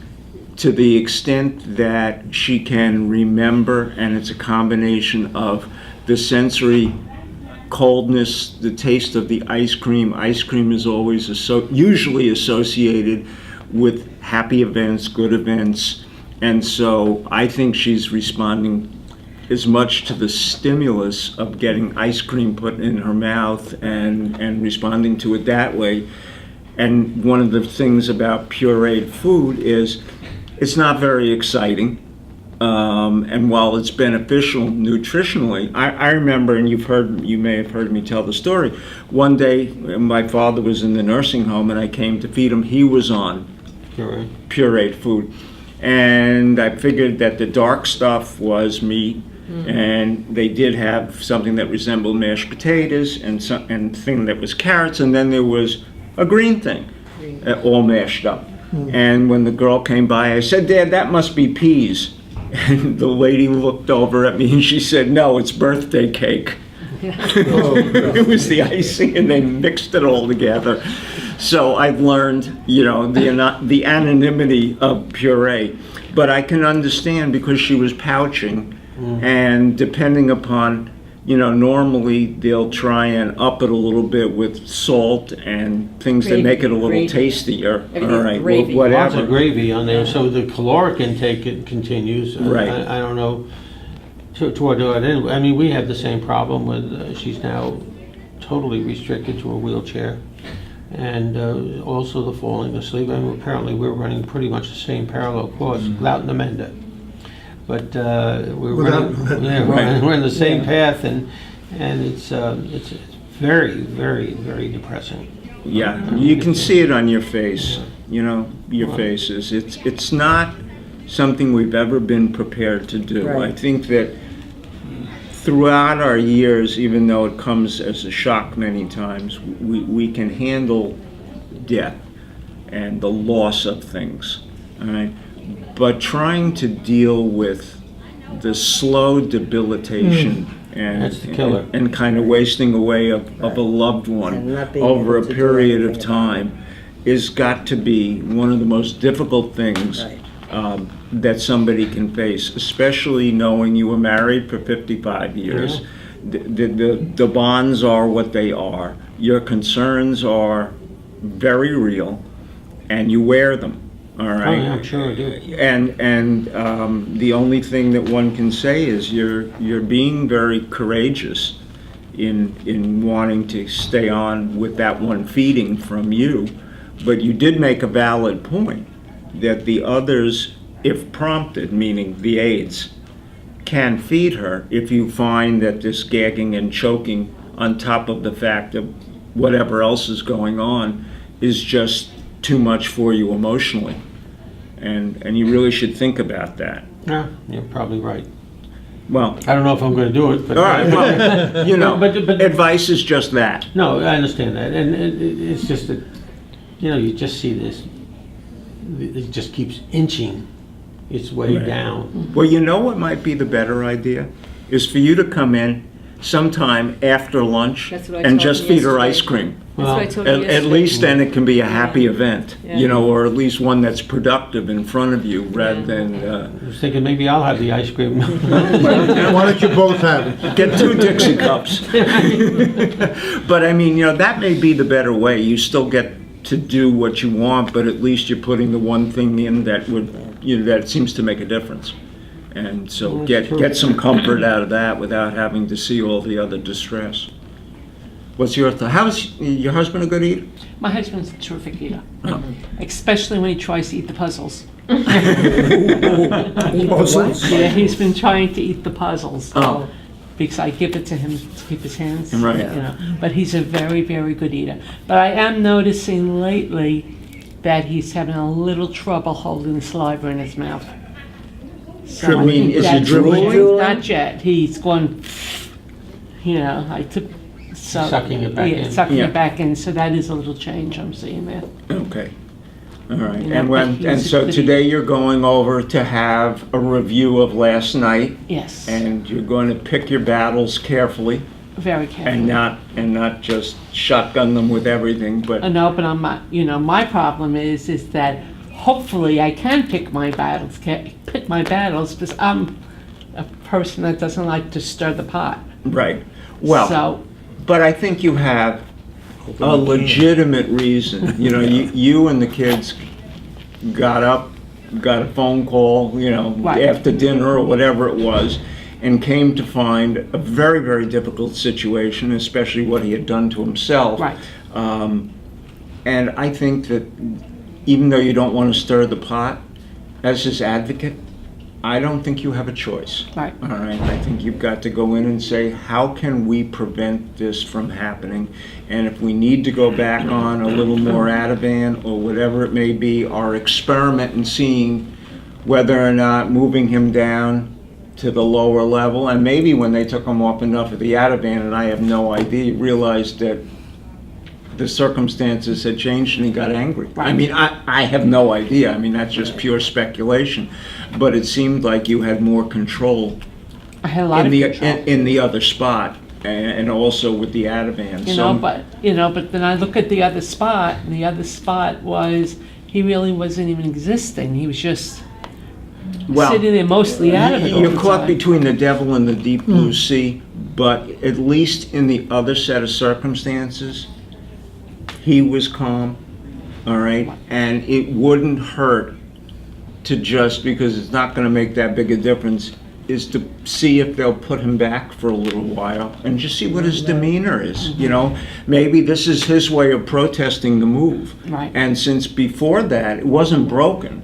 to the extent that she can remember, and it's a combination of the sensory coldness, the taste of the ice cream. Ice cream is always usually associated with happy events, good events, and so I think she's responding as much to the stimulus of getting ice cream put in her mouth and responding to it that way. And one of the things about pureed food is it's not very exciting. And while it's beneficial nutritionally, I remember, and you may have heard me tell the story, one day my father was in the nursing home and I came to feed him. He was on pureed food. And I figured that the dark stuff was meat, and they did have something that resembled mashed potatoes and thing that was carrots, and then there was a green thing, all mashed up. And when the girl came by, I said, "Dad, that must be peas." And the lady looked over at me and she said, "No, it's birthday cake." It was the icing, and they mixed it all together. So I've learned, the anonymity of puree. But I can understand, because she was pouching, and depending upon, normally they'll try and up it a little bit with salt and things that make it a little
Gravy.
tastier.
Everything's
All right,
gravy.
Lots
whatever.
of gravy on there, so the caloric intake continues.
Right.
I don't know toward what end. I mean, we have the same problem with, she's now totally restricted to a wheelchair. And also the falling asleep. I mean, apparently we're running pretty much the same parallel course without Namenda. But we're
Without
running,
Namenda.
we're in the same path, and it's very, very, very depressing.
Yeah, you can see it on your face, your faces. It's not something we've ever been prepared to do.
Right.
I think that throughout our years, even though it comes as a shock many times, we can handle death and the loss of things, all right? But trying to deal with the slow debilitation and
That's the killer.
and kind of wasting away of a loved
And
one
not being
over a
able to do
period of
anything about
time is got to be one of the most difficult things
Right.
that somebody can face, especially knowing you were married for 55 years. The bonds are what they are. Your concerns are very real, and you wear them. All right.
Oh, yeah, I'm sure I do.
And the only thing that one can say is you're being very courageous in wanting to stay on with that one feeding from you, but you did make a valid point that the others, if prompted, meaning the aides, can feed her if you find that this gagging and choking, on top of the fact of whatever else is going on, is just too much for you emotionally. And you really should think about that.
Yeah, you're probably right.
Well,
I don't know if I'm going to do it, but
all right, well,
But-
advice is just that.
No, I understand that, and it's just that, you just see this. It just keeps inching its way
Right.
down.
Well, you know what might be the better idea? Is for you to come in sometime after lunch
That's what I
and
told
just
him
feed her
yesterday.
ice cream.
That's what I told you
At
yesterday.
least then it can be a happy event,
Yeah.
or at least one that's productive in front of you rather than,
I was thinking maybe I'll have the ice cream.
Why don't you both have it?
get 2 Dixie cups. But I mean, that may be the better way. You still get to do what you want, but at least you're putting the one thing in that would, that seems to make a difference. And so
Well,
get
true.
get some comfort out of that without having to see all the other distress. What's your thought? How's your husband a good eater?
My husband's a terrific eater,
Oh.
especially when he tries to eat the puzzles.
Puzzles?
Yeah, he's been trying to eat the puzzles.
Oh.
Because I give it to him to keep his hands.
Right.
But he's a very, very good eater. But I am noticing lately that he's having a little trouble holding the saliva in his mouth. So
I mean, is he
that's-
drooling?
Not yet. He's going, I took. So,
Sucking it back in.
Sucking
Yeah.
it back in. So that is a little change I'm seeing there.
Okay. All right.
Yeah,
And
but
and
he's a
so
good
today you're going over to have a review of last night,
Yes.
and you're going to pick your battles carefully.
Very careful.
and not just shotgun them with everything, but
No, but my problem is that hopefully I can pick my battles, because I'm a person that doesn't like to stir the pot.
right. Well,
So,
but I think you have a legitimate reason. You know, you and the kids got up, got a phone call,
Right.
after dinner or whatever it was, and came to find a very, very difficult situation, especially what he had done to himself.
Right.
And I think that even though you don't want to stir the pot, as his advocate, I don't think you have a choice.
Right.
All right. I think you've got to go in and say, how can we prevent this from happening? And if we need to go back on a little more Ativan or whatever it may be, our experiment in seeing whether or not moving him down to the lower level, and maybe when they took him off enough of the Ativan, and I have no idea, realized that the circumstances had changed and he got angry. I mean, I have no idea. I mean, that's just pure speculation. But it seemed like you had more control
I had a lot of control.
in the other spot, and also with the Ativan.
But then I look at the other spot, and the other spot was, he really wasn't even existing. He was just sitting there mostly out of it all
You're
the
caught
time.
between the devil and the deep blue sea, but at least in the other set of circumstances, he was calm, all right? And it wouldn't hurt to just, because it's not going to make that big a difference, is to see if they'll put him back for a little while and just see what his demeanor is, Maybe this is his way of protesting the move.
Right.
And since before that, it wasn't broken,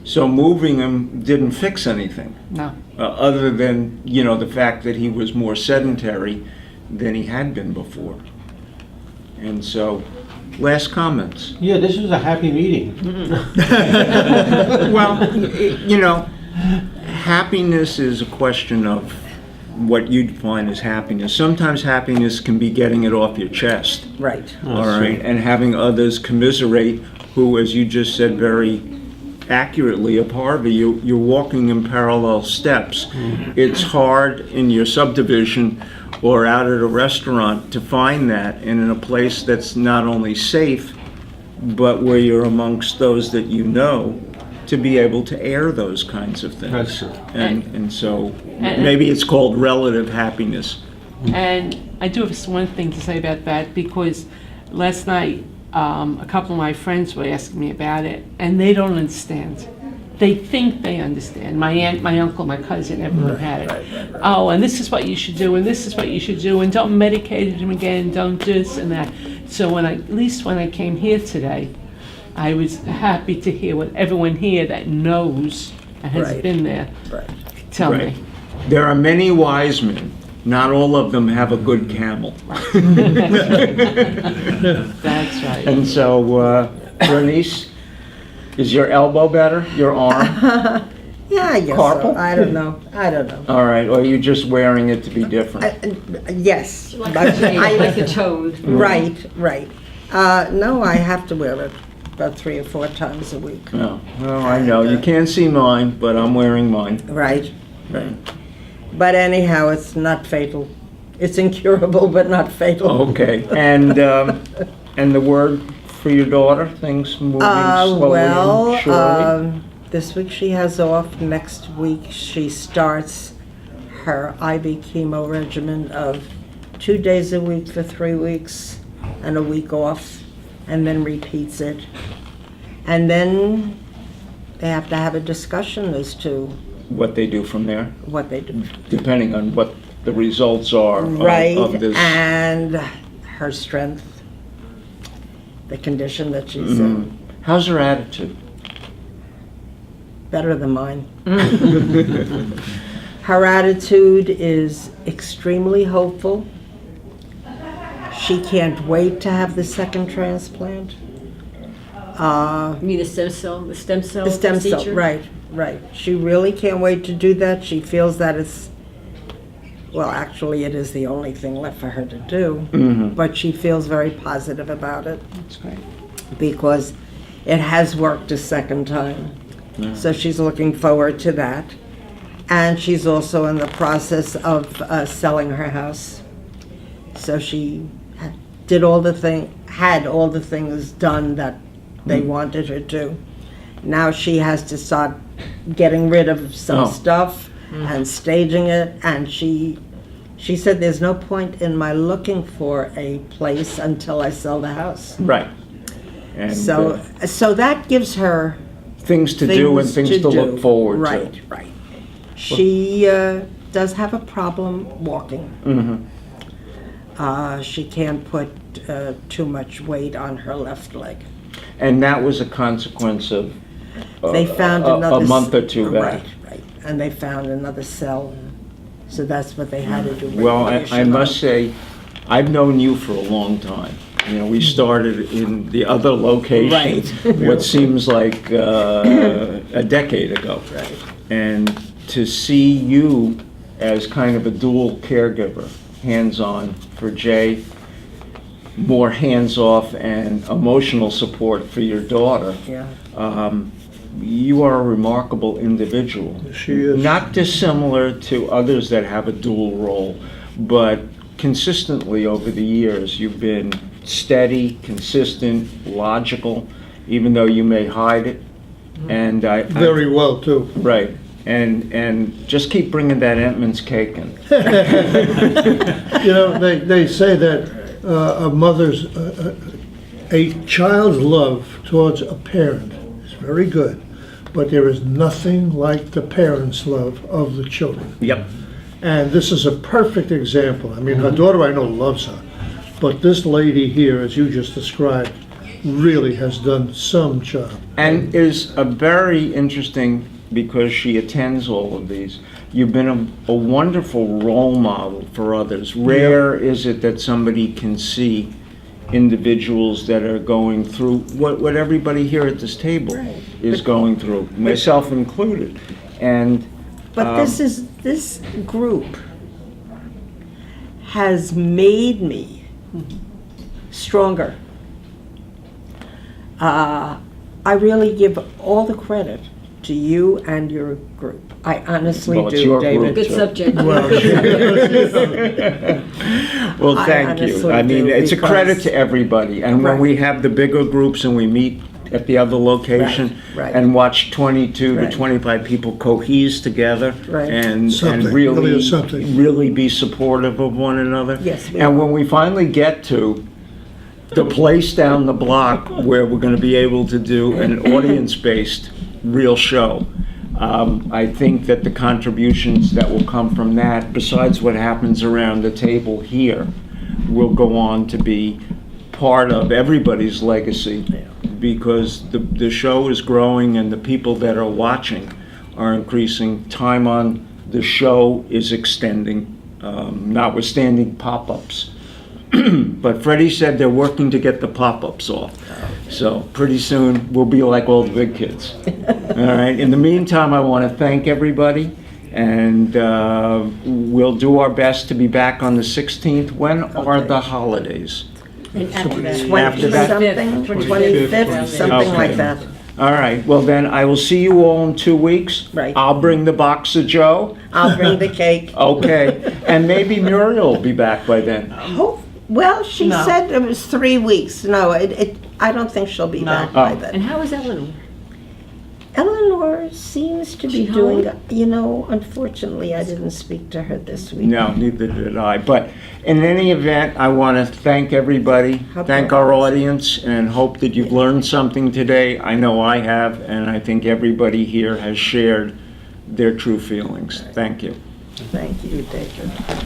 so moving him didn't fix anything.
No.
Other than, the fact that he was more sedentary than he had been before. And so, last comments.
Yeah, this was a happy meeting.
Well, happiness is a question of what you define as happiness. Sometimes happiness can be getting it off your chest,
Right.
all right, and having others commiserate who, as you just said very accurately of Harvey, you're walking in parallel steps. It's hard in your subdivision or out at a restaurant to find that, and in a place that's not only safe, but where you're amongst those that you know, to be able to air those kinds of things.
That's true.
And so maybe it's called relative happiness.
And I do have one thing to say about that, because last night, a couple of my friends were asking me about it, and they don't understand. They think they understand. My aunt, my uncle, my cousin, everyone had it. Oh, and this is what you should do, and this is what you should do, and don't medicate him again, don't this and that. So at least when I came here today, I was happy to hear what everyone here that knows and has
Right.
been there
Right.
tell
Right.
me.
There are many wise men. Not all of them have a good camel.
That's right.
And so, Bernice, is your elbow better? Your arm?
Yeah, I guess
Carpal?
so. I don't know.
All right, or are you just wearing it to be different?
Yes.
Like
but
a toad.
Right. No, I have to wear it about 3 or 4 times a week.
No, well, I know. You can't see mine, but I'm wearing mine.
Right.
Right.
But anyhow, it's not fatal. It's incurable, but not fatal.
Okay, and the word for your daughter? Things moving slowly and surely?
This week she has off. Next week she starts her IV chemo regimen of 2 days a week for 3 weeks and a week off, and then repeats it. And then they have to have a discussion as to
What they do from there,
what they do.
depending on what the results are
Right,
of this.
and her strength, the condition that she's in.
How's her attitude?
Better than mine. Her attitude is extremely hopeful. She can't wait to have the second transplant.
You mean the stem cell
The stem cell,
procedure?
right. She really can't wait to do that. She feels that it's, well, actually, it is the only thing left for her to do. But she feels very positive about it
That's great.
because it has worked a second time. So she's looking forward to that. And she's also in the process of selling her house So she had all the things done that they wanted her to. Now she has to start getting rid of some
Oh.
stuff and staging it, and she said there's no point in my looking for a place until I sell the house.
Right. And
So that gives her
things to do and things to look forward to.
Right, right. She does have a problem walking. She can't put too much weight on her left leg.
And that was a consequence of
They found another
a month or two back.
Right, right. And they found another cell, so that's what they had to do.
Well, I
radiation
must
on.
say, I've known you for a long time. You know, we started in the other location, what seems like a decade ago.
Right.
And to see you as kind of a dual caregiver, hands-on for Jay, more hands-off and emotional support for your daughter,
Yeah.
you are a remarkable individual.
She is.
Not dissimilar to others that have a dual role, but consistently over the years, you've been steady, consistent, logical, even though you may hide it. And
Very well, too.
right. And just keep bringing that Entman's cake in.
You know, they say that a child's love towards a parent is very good, but there is nothing like the parent's love of the children.
Yep.
And this is a perfect example. I mean, her daughter, I know, loves her, but this lady here, as you just described, really has done some job.
And is a very interesting, because she attends all of these, you've been a wonderful role model for others. Rare is it that somebody can see individuals that are going through what everybody here at this table is going through, myself included. And
But this group has made me stronger. I really give all the credit to you and your group. I honestly
Well, it's
do,
your
David.
group,
Good subject.
well,
I
thank you.
honestly
I mean,
do,
it's a credit
because-
to everybody. And when
Right.
we have the bigger groups and we meet at the other location
Right, right.
and watch 22 to
Right.
25 people cohese together
Right.
and
Something, really is something.
really be supportive of one another.
Yes, we
And
are.
when we finally get to the place down the block where we're going to be able to do an audience-based real show, I think that the contributions that will come from that, besides what happens around the table here, will go on to be part of everybody's legacy, because the show is growing and the people that are watching are increasing. Time on the show is extending, notwithstanding pop-ups. But Freddie said they're working to get the pop-ups off. So pretty soon, we'll be like all the big kids. All right, in the meantime, I want to thank everybody, and we'll do our best to be back on the 16th. When are the holidays?
And after that.
After that?
20-something, 25th, something
Okay.
like that.
All right, well then, I will see you all in 2 weeks.
Right.
I'll bring the box of Joe.
I'll bring the cake.
Okay, and maybe Muriel will be back by then.
Well, she
No.
said it was 3 weeks. No, I don't think she'll be
No.
back by
Oh.
then.
And how is Eleanor?
Eleanor seems to be
She
doing,
home?
unfortunately, I didn't speak to her this week.
No, neither did I. But in any event, I want to thank everybody,
How
thank
about-
our audience, and hope that you've learned something today. I know I have, and I think everybody here has shared their true feelings. Thank you.
Thank you, David.